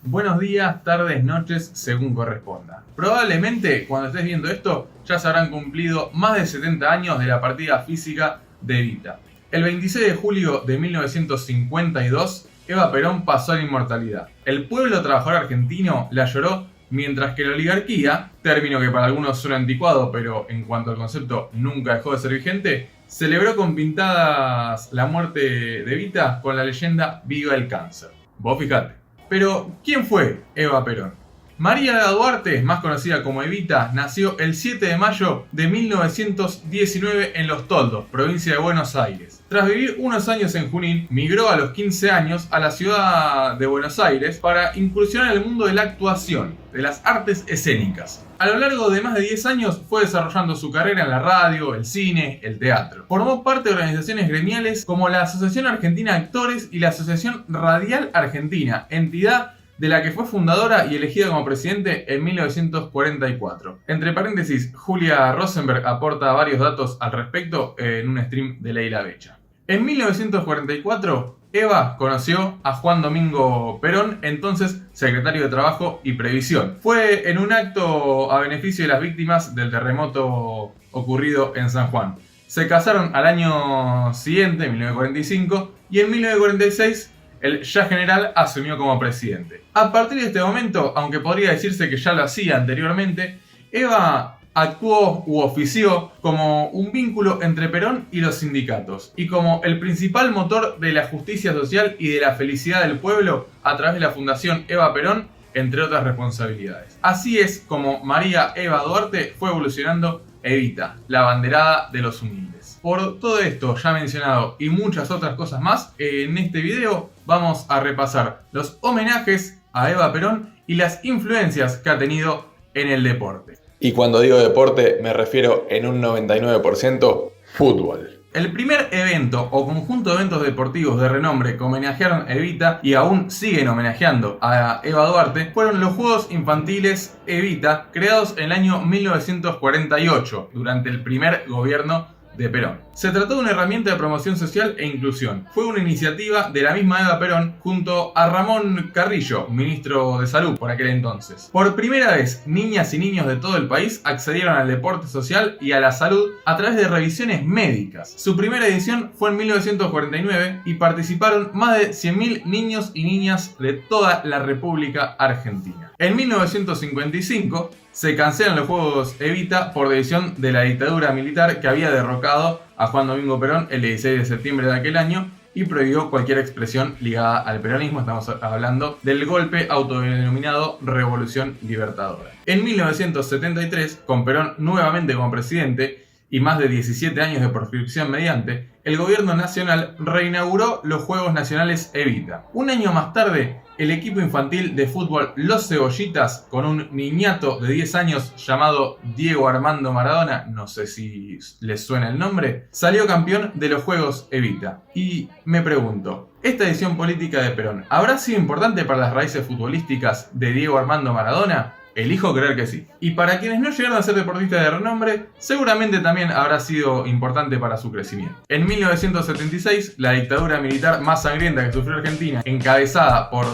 Buenos días, tardes, noches, según corresponda. Probablemente cuando estés viendo esto ya se habrán cumplido más de 70 años de la partida física de Evita. El 26 de julio de 1952, Eva Perón pasó a la inmortalidad. El pueblo trabajador argentino la lloró, mientras que la oligarquía, término que para algunos suena anticuado, pero en cuanto al concepto nunca dejó de ser vigente, celebró con pintadas la muerte de Evita con la leyenda Viva el cáncer. Vos fijate. Pero, ¿quién fue Eva Perón? María Duarte, más conocida como Evita, nació el 7 de mayo de 1919 en Los Toldos, provincia de Buenos Aires. Tras vivir unos años en Junín, migró a los 15 años a la ciudad de Buenos Aires para incursionar en el mundo de la actuación, de las artes escénicas. A lo largo de más de 10 años fue desarrollando su carrera en la radio, el cine, el teatro. Formó parte de organizaciones gremiales como la Asociación Argentina de Actores y la Asociación Radial Argentina, entidad de la que fue fundadora y elegida como presidente en 1944. Entre paréntesis, Julia Rosenberg aporta varios datos al respecto en un stream de Leila Becha. En 1944, Eva conoció a Juan Domingo Perón, entonces secretario de Trabajo y Previsión. Fue en un acto a beneficio de las víctimas del terremoto ocurrido en San Juan. Se casaron al año siguiente, en 1945, y en 1946 el ya general asumió como presidente. A partir de este momento, aunque podría decirse que ya lo hacía anteriormente, Eva actuó u ofició como un vínculo entre Perón y los sindicatos, y como el principal motor de la justicia social y de la felicidad del pueblo a través de la Fundación Eva Perón, entre otras responsabilidades. Así es como María Eva Duarte fue evolucionando Evita, la abanderada de los humildes. Por todo esto ya mencionado y muchas otras cosas más, en este video vamos a repasar los homenajes a Eva Perón y las influencias que ha tenido en el deporte. Y cuando digo deporte me refiero en un 99% fútbol. El primer evento o conjunto de eventos deportivos de renombre que homenajearon a Evita y aún siguen homenajeando a Eva Duarte fueron los Juegos Infantiles Evita, creados en el año 1948 durante el primer gobierno de Perón. Se trató de una herramienta de promoción social e inclusión. Fue una iniciativa de la misma Eva Perón junto a Ramón Carrillo, ministro de Salud por aquel entonces. Por primera vez, niñas y niños de todo el país accedieron al deporte social y a la salud a través de revisiones médicas. Su primera edición fue en 1949 y participaron más de 100.000 niños y niñas de toda la República Argentina. En 1955 se cancelan los Juegos Evita por decisión de la dictadura militar que había derrocado a Juan Domingo Perón el 16 de septiembre de aquel año y prohibió cualquier expresión ligada al peronismo. Estamos hablando del golpe autodenominado Revolución Libertadora. En 1973, con Perón nuevamente como presidente y más de 17 años de proscripción mediante, el gobierno nacional reinauguró los Juegos Nacionales Evita. Un año más tarde, el equipo infantil de fútbol Los Cebollitas, con un niñato de 10 años llamado Diego Armando Maradona, no sé si les suena el nombre, salió campeón de los Juegos Evita. Y me pregunto, ¿esta decisión política de Perón habrá sido importante para las raíces futbolísticas de Diego Armando Maradona? Elijo creer que sí. Y para quienes no llegaron a ser deportistas de renombre, seguramente también habrá sido importante para su crecimiento. En 1976, la dictadura militar más sangrienta que sufrió Argentina, encabezada por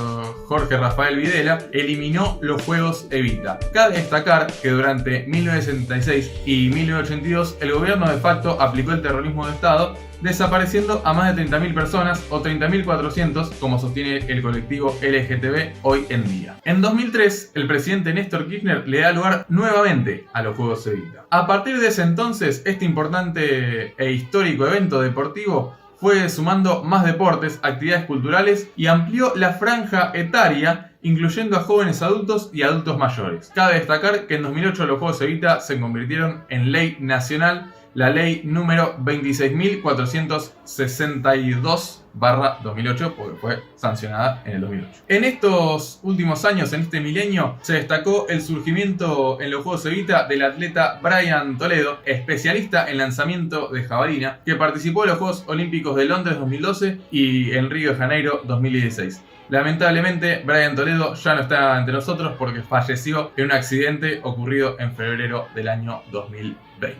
Jorge Rafael Videla, eliminó los Juegos Evita. Cabe destacar que durante 1976 y 1982, el gobierno de facto aplicó el terrorismo de Estado, desapareciendo a más de 30.000 personas o 30.400, como sostiene el colectivo LGTB hoy en día. En 2003, el presidente Néstor Kirchner le da lugar nuevamente a los Juegos Evita. A partir de ese entonces, este importante e histórico evento deportivo fue sumando más deportes, actividades culturales y amplió la franja etaria, incluyendo a jóvenes adultos y adultos mayores. Cabe destacar que en 2008 los Juegos Evita se convirtieron en ley nacional, la ley número 26.462/2008, porque fue sancionada en el 2008. En estos últimos años, en este milenio, se destacó el surgimiento en los Juegos Evita del atleta Brian Toledo, especialista en lanzamiento de jabalina, que participó en los Juegos Olímpicos de Londres 2012 y en Río de Janeiro 2016. Lamentablemente, Brian Toledo ya no está entre nosotros porque falleció en un accidente ocurrido en febrero del año 2020.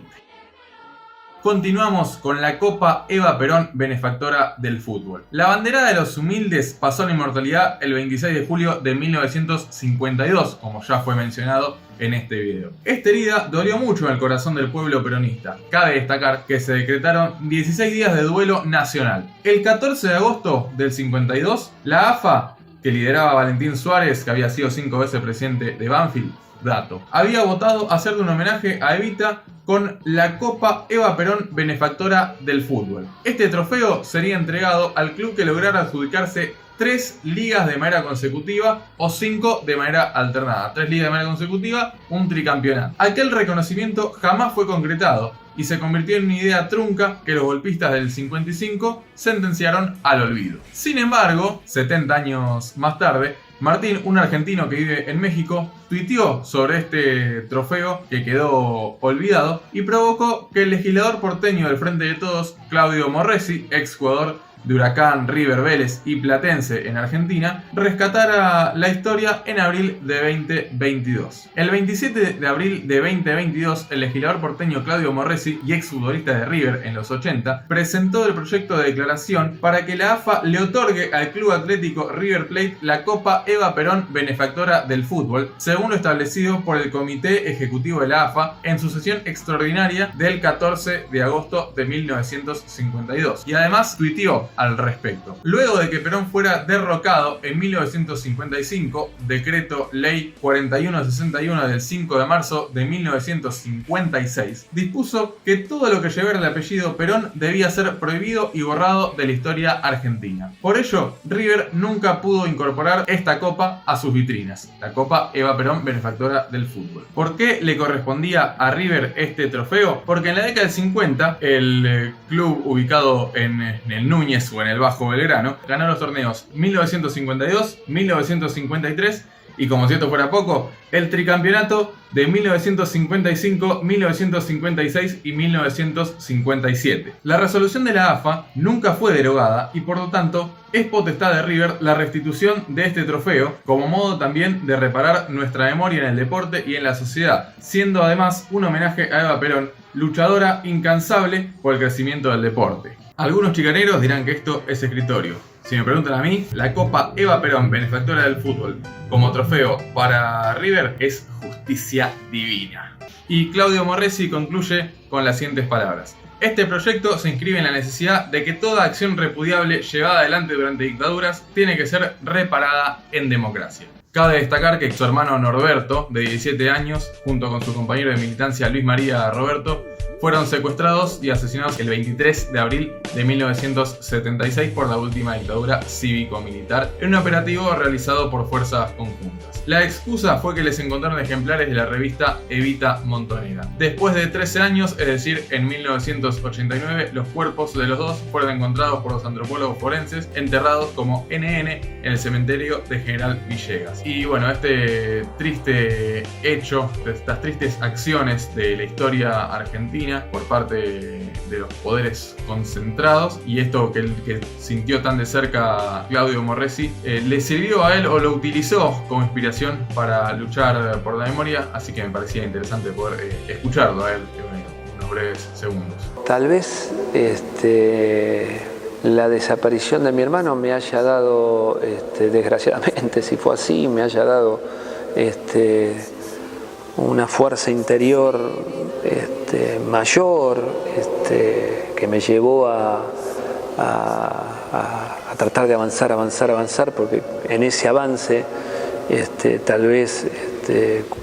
Continuamos con la Copa Eva Perón, benefactora del fútbol. La banderada de los humildes pasó a la inmortalidad el 26 de julio de 1952, como ya fue mencionado en este video. Esta herida dolió mucho en el corazón del pueblo peronista. Cabe destacar que se decretaron 16 días de duelo nacional. El 14 de agosto del 52, la AFA, que lideraba Valentín Suárez, que había sido 5 veces presidente de Banfield, había votado hacerle un homenaje a Evita con la Copa Eva Perón, benefactora del fútbol. Este trofeo sería entregado al club que lograra adjudicarse 3 ligas de manera consecutiva o 5 de manera alternada. 3 ligas de manera consecutiva, un tricampeonato. Aquel reconocimiento jamás fue concretado y se convirtió en una idea trunca que los golpistas del 55 sentenciaron al olvido. Sin embargo, 70 años más tarde, Martín, un argentino que vive en México, tuiteó sobre este trofeo que quedó olvidado y provocó que el legislador porteño del Frente de Todos, Claudio Morresi, ex jugador de Huracán, River, Vélez y Platense en Argentina, rescatara la historia en abril de 2022. El 27 de abril de 2022, el legislador porteño Claudio Morresi, y exfutbolista de River en los 80, presentó el proyecto de declaración para que la AFA le otorgue al Club Atlético River Plate la Copa Eva Perón, benefactora del fútbol, según lo establecido por el Comité Ejecutivo de la AFA en su sesión extraordinaria del 14 de agosto de 1952. Y además tuiteó al respecto. Luego de que Perón fuera derrocado en 1955, decreto ley 4161 del 5 de marzo de 1956, dispuso que todo lo que llevara el apellido Perón debía ser prohibido y borrado de la historia argentina. Por ello, River nunca pudo incorporar esta copa a sus vitrinas, la Copa Eva Perón, benefactora del fútbol. ¿Por qué le correspondía a River este trofeo? Porque en la década del 50, el club ubicado en el Núñez o en el Bajo Belgrano ganó los torneos 1952, 1953 y, como si esto fuera poco, el tricampeonato de 1955, 1956 y 1957. La resolución de la AFA nunca fue derogada y, por lo tanto, es potestad de River la restitución de este trofeo, como modo también de reparar nuestra memoria en el deporte y en la sociedad, siendo además un homenaje a Eva Perón, luchadora incansable por el crecimiento del deporte. Algunos chicaneros dirán que esto es escritorio. Si me preguntan a mí, la Copa Eva Perón, benefactora del fútbol, como trofeo para River es justicia divina. Y Claudio Morresi concluye con las siguientes palabras. Este proyecto se inscribe en la necesidad de que toda acción repudiable llevada adelante durante dictaduras tiene que ser reparada en democracia. Cabe destacar que su hermano Norberto, de 17 años, junto con su compañero de militancia Luis María Roberto, fueron secuestrados y asesinados el 23 de abril de 1976 por la última dictadura cívico-militar en un operativo realizado por fuerzas conjuntas. La excusa fue que les encontraron ejemplares de la revista Evita Montonera. Después de 13 años, es decir, en 1989, los cuerpos de los dos fueron encontrados por los antropólogos forenses enterrados como NN en el cementerio de General Villegas. Y bueno, este triste hecho, estas tristes acciones de la historia argentina por parte de los poderes concentrados, y esto que sintió tan de cerca Claudio Morresi, le sirvió a él o lo utilizó como inspiración para luchar por la memoria, así que me parecía interesante poder escucharlo a él en unos breves segundos. Tal vez la desaparición de mi hermano me haya dado, desgraciadamente si fue así, me haya dado una fuerza interior mayor, que me llevó a tratar de avanzar, porque en ese avance tal vez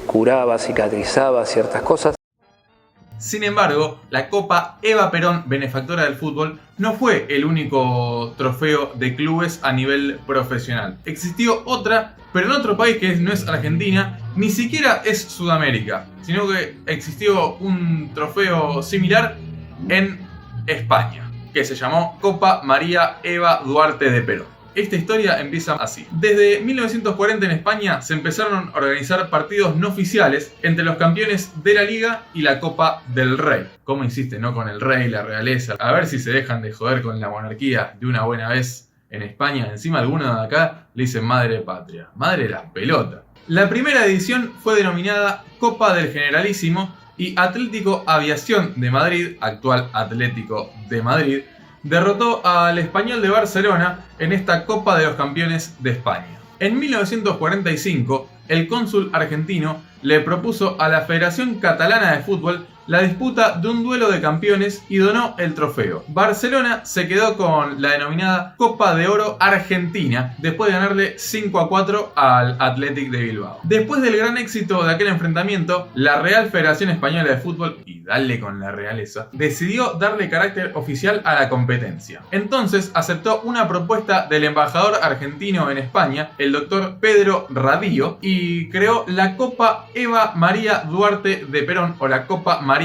curaba, cicatrizaba ciertas cosas. Sin embargo, la Copa Eva Perón, benefactora del fútbol, no fue el único trofeo de clubes a nivel profesional. Existió otra, pero en otro país que no es Argentina, ni siquiera es Sudamérica, sino que existió un trofeo similar en España, que se llamó Copa María Eva Duarte de Perón. Esta historia empieza así. Desde 1940 en España se empezaron a organizar partidos no oficiales entre los campeones de la Liga y la Copa del Rey. ¿Cómo insiste, no? Con el rey, la realeza. A ver si se dejan de joder con la monarquía de una buena vez en España. Encima algunos de acá le dicen madre patria. Madre de las pelotas. La primera edición fue denominada Copa del Generalísimo y Atlético Aviación de Madrid, actual Atlético de Madrid, derrotó al Español de Barcelona en esta Copa de los Campeones de España. En 1945, el cónsul argentino le propuso a la Federación Catalana de Fútbol la disputa de un duelo de campeones y donó el trofeo. Barcelona se quedó con la denominada Copa de Oro Argentina después de ganarle 5-4 al Athletic de Bilbao. Después del gran éxito de aquel enfrentamiento, la Real Federación Española de Fútbol, y dale con la realeza, decidió darle carácter oficial a la competencia. Entonces aceptó una propuesta del embajador argentino en España, el doctor Pedro Radillo, y creó la Copa Eva María Duarte de Perón, o la Copa María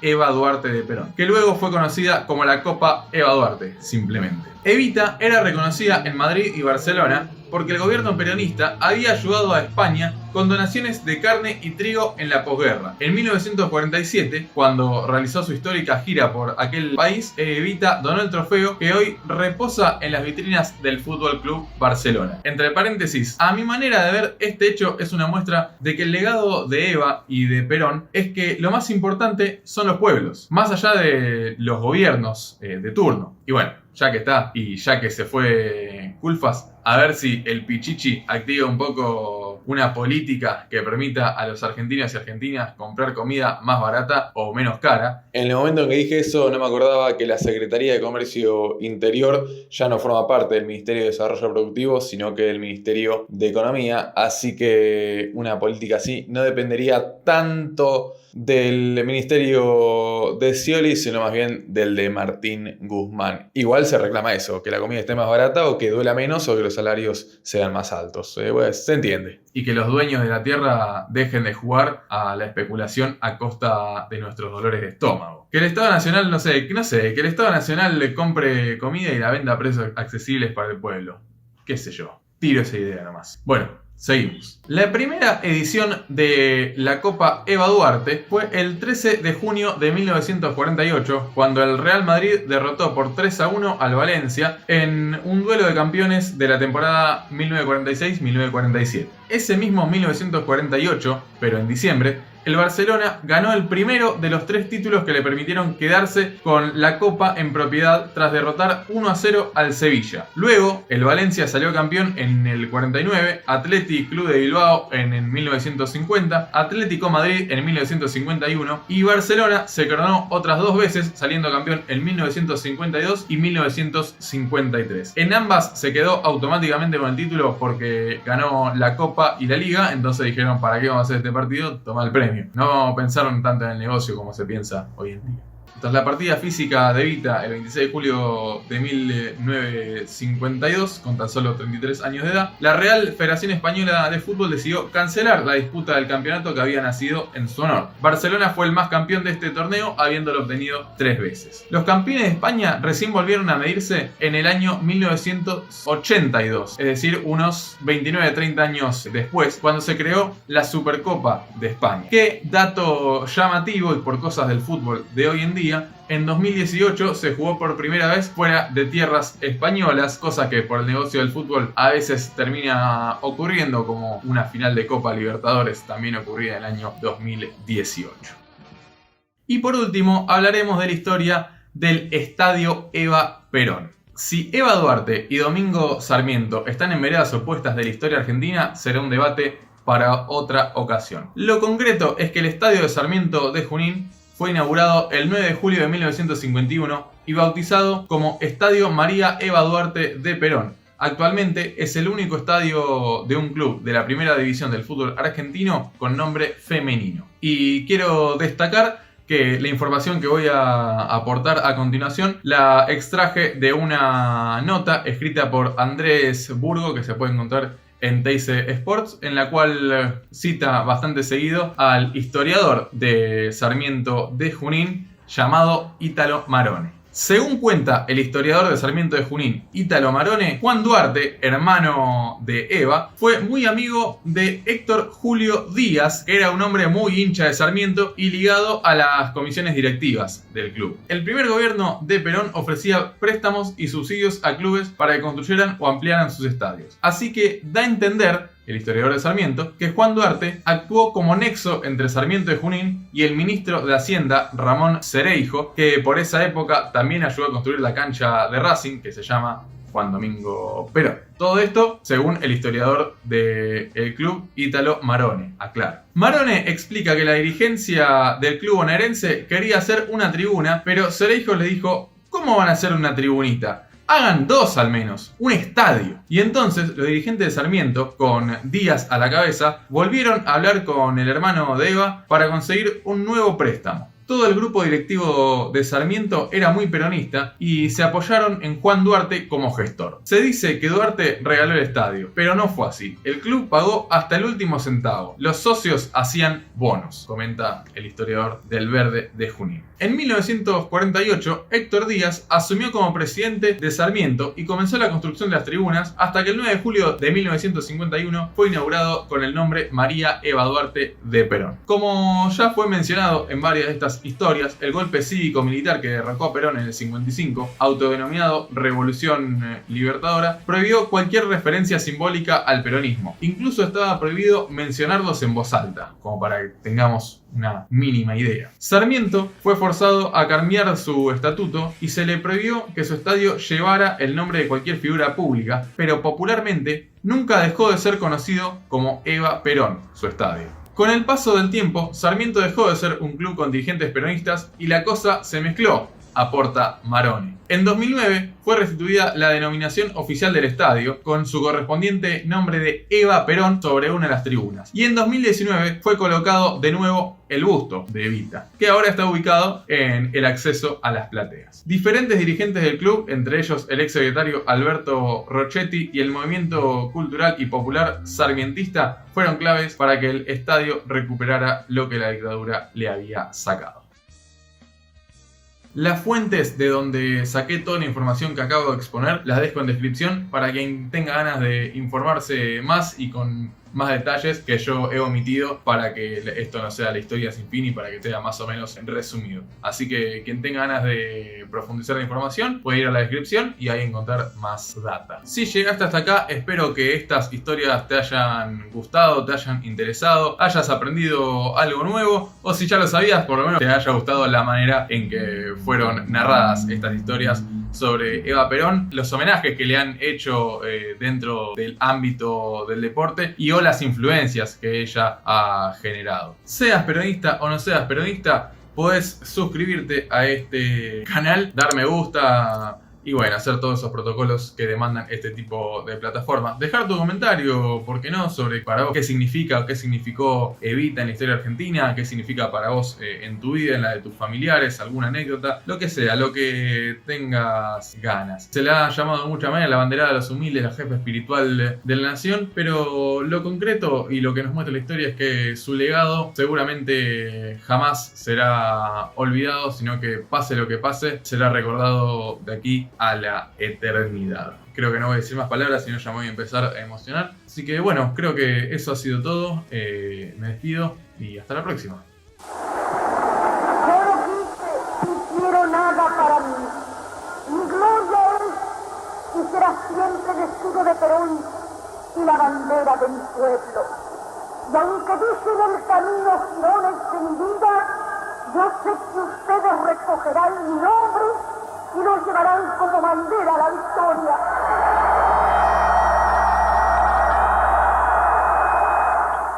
Eva Duarte de Perón, que luego fue conocida como la Copa Eva Duarte, simplemente. Evita era reconocida en Madrid y Barcelona porque el gobierno peronista había ayudado a España con donaciones de carne y trigo en la posguerra. En 1947, cuando realizó su histórica gira por aquel país, Evita donó el trofeo que hoy reposa en las vitrinas del Fútbol Club Barcelona. Entre paréntesis, a mi manera de ver, este hecho es una muestra de que el legado de Eva y de Perón es que lo más importante son los pueblos, más allá de los gobiernos de turno. Y bueno, ya que está y ya que se fue Culfas, a ver si el Pichichi activa un poco una política que permita a los argentinos y argentinas comprar comida más barata o menos cara. En el momento en que dije eso, no me acordaba que la Secretaría de Comercio Interior ya no forma parte del Ministerio de Desarrollo Productivo, sino que del Ministerio de Economía, así que una política así no dependería tanto del ministerio de Scioli, sino más bien del de Martín Guzmán. Igual se reclama eso, que la comida esté más barata o que duela menos o que los salarios sean más altos. Pues, se entiende. Y que los dueños de la tierra dejen de jugar a la especulación a costa de nuestros dolores de estómago. Que el Estado Nacional, no sé, que el Estado Nacional le compre comida y la venda a precios accesibles para el pueblo. Qué sé yo. Tiro esa idea nomás. Bueno. Seguimos. La primera edición de la Copa Eva Duarte fue el 13 de junio de 1948, cuando el Real Madrid derrotó por 3-1 al Valencia en un duelo de campeones de la temporada 1946-1947. Ese mismo 1948, pero en diciembre, el Barcelona ganó el primero de los 3 títulos que le permitieron quedarse con la Copa en propiedad tras derrotar 1-0 al Sevilla. Luego, el Valencia salió campeón en el 49, Athletic Club de Bilbao en el 1950, Atlético Madrid en 1951 y Barcelona se coronó otras 2 veces saliendo campeón en 1952 y 1953. En ambas se quedó automáticamente con el título porque ganó la Copa y la Liga, entonces dijeron, ¿para qué vamos a hacer este partido? Toma el premio. No pensaron tanto en el negocio como se piensa hoy en día. Tras la partida física de Evita el 26 de julio de 1952, con tan solo 33 años de edad, la Real Federación Española de Fútbol decidió cancelar la disputa del campeonato que había nacido en su honor. Barcelona fue el más campeón de este torneo, habiéndolo obtenido 3 veces. Los campeones de España recién volvieron a medirse en el año 1982, es decir, unos 29-30 años después, cuando se creó la Supercopa de España. Que, dato llamativo y por cosas del fútbol de hoy en día, en 2018 se jugó por primera vez fuera de tierras españolas, cosa que por el negocio del fútbol a veces termina ocurriendo, como una final de Copa Libertadores también ocurrida en el año 2018. Y por último hablaremos de la historia del Estadio Eva Perón. Si Eva Duarte y Domingo Sarmiento están en veredas opuestas de la historia argentina, será un debate para otra ocasión. Lo concreto es que el Estadio de Sarmiento de Junín fue inaugurado el 9 de julio de 1951 y bautizado como Estadio María Eva Duarte de Perón. Actualmente es el único estadio de un club de la primera división del fútbol argentino con nombre femenino. Y quiero destacar que la información que voy a aportar a continuación la extraje de una nota escrita por Andrés Burgo, que se puede encontrar en Teise Sports, en la cual cita bastante seguido al historiador de Sarmiento de Junín llamado Ítalo Marone. Según cuenta el historiador de Sarmiento de Junín, Ítalo Marone, Juan Duarte, hermano de Eva, fue muy amigo de Héctor Julio Díaz, que era un hombre muy hincha de Sarmiento y ligado a las comisiones directivas del club. El primer gobierno de Perón ofrecía préstamos y subsidios a clubes para que construyeran o ampliaran sus estadios. Así que da a entender el historiador de Sarmiento, que Juan Duarte actuó como nexo entre Sarmiento de Junín y el ministro de Hacienda, Ramón Cereijo, que por esa época también ayudó a construir la cancha de Racing, que se llama Juan Domingo Perón. Todo esto según el historiador del club, Ítalo Marone, aclaro. Marone explica que la dirigencia del club bonaerense quería hacer una tribuna, pero Cereijo le dijo: ¿cómo van a hacer una tribunita? Hagan dos al menos, un estadio. Y entonces los dirigentes de Sarmiento, con Díaz a la cabeza, volvieron a hablar con el hermano de Eva para conseguir un nuevo préstamo. Todo el grupo directivo de Sarmiento era muy peronista y se apoyaron en Juan Duarte como gestor. Se dice que Duarte regaló el estadio, pero no fue así. El club pagó hasta el último centavo. Los socios hacían bonos, comenta el historiador del Verde de Junín. En 1948, Héctor Díaz asumió como presidente de Sarmiento y comenzó la construcción de las tribunas hasta que el 9 de julio de 1951 fue inaugurado con el nombre María Eva Duarte de Perón. Como ya fue mencionado en varias de estas historias, el golpe cívico-militar que derrocó a Perón en el 55, autodenominado Revolución Libertadora, prohibió cualquier referencia simbólica al peronismo. Incluso estaba prohibido mencionarlos en voz alta, como para que tengamos una mínima idea. Sarmiento fue forzado a cambiar su estatuto y se le prohibió que su estadio llevara el nombre de cualquier figura pública, pero popularmente nunca dejó de ser conocido como Eva Perón, su estadio. Con el paso del tiempo, Sarmiento dejó de ser un club con dirigentes peronistas y la cosa se mezcló, aporta Marone. En 2009 fue restituida la denominación oficial del estadio, con su correspondiente nombre de Eva Perón sobre una de las tribunas. Y en 2019 fue colocado de nuevo el busto de Evita, que ahora está ubicado en el acceso a las plateas. Diferentes dirigentes del club, entre ellos el ex secretario Alberto Rochetti y el movimiento cultural y popular sarmientista, fueron claves para que el estadio recuperara lo que la dictadura le había sacado. Las fuentes de donde saqué toda la información que acabo de exponer las dejo en descripción para quien tenga ganas de informarse más y con más detalles que yo he omitido para que esto no sea la historia sin fin y para que sea más o menos resumido. Así que quien tenga ganas de profundizar la información puede ir a la descripción y ahí encontrar más data. Si llegaste hasta acá, espero que estas historias te hayan gustado, te hayan interesado, hayas aprendido algo nuevo, o si ya lo sabías, por lo menos te haya gustado la manera en que fueron narradas estas historias sobre Eva Perón, los homenajes que le han hecho dentro del ámbito del deporte y o las influencias que ella ha generado. Seas peronista o no seas peronista, podés suscribirte a este canal, dar me gusta y bueno, hacer todos esos protocolos que demandan este tipo de plataformas. Dejar tu comentario, ¿por qué no?, sobre para vos qué significa o qué significó Evita en la historia argentina, qué significa para vos en tu vida, en la de tus familiares, alguna anécdota, lo que sea, lo que tengas ganas. Se le ha llamado de mucha manera la banderada de los humildes, la jefa espiritual de la nación, pero lo concreto y lo que nos muestra la historia es que su legado seguramente jamás será olvidado, sino que pase lo que pase, será recordado de aquí a la eternidad. Creo que no voy a decir más palabras, sino ya me voy a empezar a emocionar. Así que bueno, creo que eso ha sido todo. Me despido y hasta la próxima. Yo no quise ni quiero nada para mí. Mi gloria es y será siempre el escudo de Perón y la bandera de mi pueblo. Y aunque dicen el camino girones de mi vida, yo sé que ustedes recogerán mi nombre y nos llevarán como bandera a la victoria.